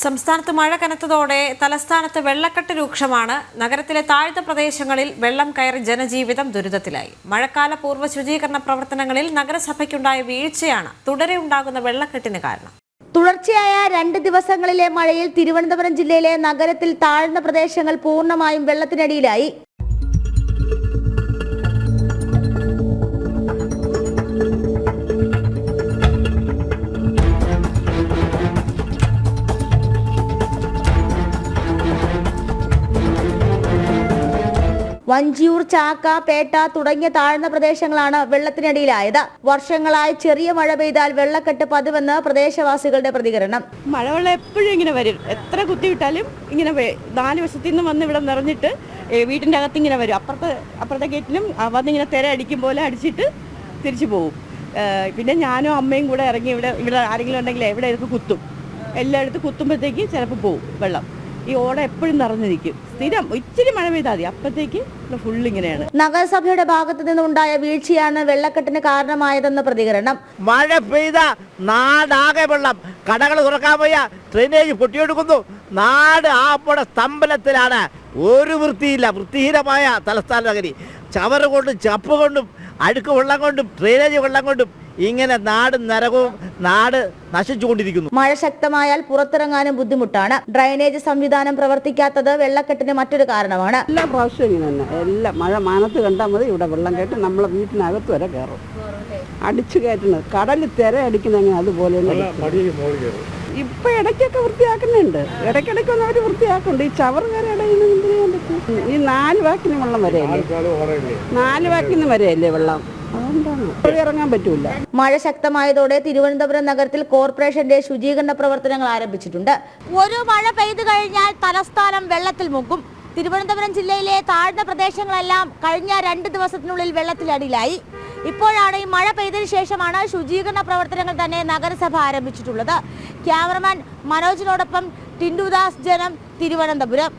സംസ്ഥാനത്ത് മഴ കനത്തതോടെ തലസ്ഥാനത്ത് വെള്ളക്കെട്ട് രൂക്ഷമാണ്. നഗരത്തിലെ താഴ്ന്ന പ്രദേശങ്ങളിൽ വെള്ളം കയറി ജനജീവിതം ദുരിതത്തിലായി. മഴക്കാല പൂർവ്വ ശുചീകരണ പ്രവർത്തനങ്ങളിൽ നഗരസഭയ്ക്കുണ്ടായ വീഴ്ചയാണ് തുടരെ ഉണ്ടാകുന്ന വെള്ളക്കെട്ടിന് കാരണം. തുടർച്ചയായ 2 ദിവസങ്ങളിലെ മഴയിൽ തിരുവനന്തപുരം ജില്ലയിലെ നഗരത്തിൽ താഴ്ന്ന പ്രദേശങ്ങൾ പൂർണ്ണമായും വെള്ളത്തിനടിയിലായി. വഞ്ചിയൂർ, ചാക്ക, പേട്ട തുടങ്ങിയ താഴ്ന്ന പ്രദേശങ്ങളാണ് വെള്ളത്തിനടിയിലായത്. വർഷങ്ങളായി ചെറിയ മഴ പെയ്താൽ വെള്ളക്കെട്ട് പതിവെന്ന് പ്രദേശവാസികളുടെ പ്രതികരണം. മഴവെള്ളം എപ്പോഴും ഇങ്ങനെ വരും. എത്ര കുത്തിവിട്ടാലും ഇങ്ങനെ 4 വശത്തു നിന്നും വന്ന് ഇവിടെ നിറഞ്ഞിട്ട് വീട്ടിൻ്റെ അകത്ത് ഇങ്ങനെ വരും. അപ്പുറത്തെ ഗേറ്റിലും വന്നിങ്ങനെ തിര അടിക്കും പോലെ അടിച്ചിട്ട് തിരിച്ചു പോകും. പിന്നെ ഞാനും അമ്മയും കൂടെ ഇറങ്ങി ഇവിടെ ആരെങ്കിലും ഉണ്ടെങ്കിൽ എവിടെയൊക്കെ കുത്തും. എല്ലായിടത്തും കുത്തുമ്പോഴത്തേക്ക് ചിലപ്പോൾ പോകും വെള്ളം. ഈ ഓട എപ്പോഴും നിറഞ്ഞു നിൽക്കും. സ്ഥിരം ഇച്ചിരി മഴ പെയ്താൽ മതി, അപ്പോഴത്തേക്ക് ഫുള്ള് ഇങ്ങനെയാണ്. നഗരസഭയുടെ ഭാഗത്തു നിന്നുണ്ടായ വീഴ്ചയാണ് വെള്ളക്കെട്ടിന് കാരണമായതെന്ന് പ്രതികരണം. മഴ പെയ്ത നാടാകെ വെള്ളം, കടകൾ തുറക്കാൻ വയ്യ, ഡ്രെയിനേജ് പൊട്ടിയെടുക്കുന്നു. നാട് ആപ്പടെ സ്തംഭനത്തിലാണ്. ഒരു വൃത്തിയില്ല. വൃത്തിഹീനമായ തലസ്ഥാന നഗരി. ചവറ് കൊണ്ടും ചപ്പ് കൊണ്ടും അഴുക്ക് വെള്ളം കൊണ്ടും ഡ്രെയിനേജ് വെള്ളം കൊണ്ടും ഇങ്ങനെ നാടും നരകവും നാട് നശിച്ചുകൊണ്ടിരിക്കുന്നു. മഴ ശക്തമായാൽ പുറത്തിറങ്ങാനും ബുദ്ധിമുട്ടാണ്. ഡ്രൈനേജ് സംവിധാനം പ്രവർത്തിക്കാത്തത് വെള്ളക്കെട്ടിന് മറ്റൊരു കാരണമാണ്. എല്ലാ പ്രാവശ്യവും ഇങ്ങനെ തന്നെ. എല്ലാം മഴ മാനത്ത് കണ്ടാൽ മതി ഇവിടെ വെള്ളം കയറ്റി നമ്മളെ വീട്ടിനകത്ത് വരെ കയറും. അടിച്ചു കയറ്റുന്നത് കടലിൽ തിര അടിക്കുന്ന അതുപോലെ ഇപ്പൊ ഇടയ്ക്കൊക്കെ വൃത്തിയാക്കുന്നുണ്ട്. ഇടയ്ക്കിടയ്ക്കൊന്നും അവർ വൃത്തിയാക്കുന്നുണ്ട്. ഈ ചവറ് കയറി അടയുന്ന ഈ 4 വാക്കിന് വെള്ളം വരെയല്ലേ, 4 വാക്കിന് വരെയല്ലേ വെള്ളം. ഇറങ്ങാൻ പറ്റൂല. മഴ ശക്തമായതോടെ തിരുവനന്തപുരം നഗരത്തിൽ കോർപ്പറേഷന്റെ ശുചീകരണ പ്രവർത്തനങ്ങൾ ആരംഭിച്ചിട്ടുണ്ട്. ഒരു മഴ പെയ്തു കഴിഞ്ഞാൽ തലസ്ഥാനം വെള്ളത്തിൽ മുക്കും. തിരുവനന്തപുരം ജില്ലയിലെ താഴ്ന്ന പ്രദേശങ്ങളെല്ലാം കഴിഞ്ഞ 2 ദിവസത്തിനുള്ളിൽ വെള്ളത്തിലടിയിലായി. ഇപ്പോഴാണ് ഈ മഴ പെയ്തതിനു ശേഷമാണ് ശുചീകരണ പ്രവർത്തനങ്ങൾ തന്നെ നഗരസഭ ആരംഭിച്ചിട്ടുള്ളത്. ക്യാമറമാൻ മനോജിനോടൊപ്പം ടിൻഡുദാസ്, ജനം, തിരുവനന്തപുരം.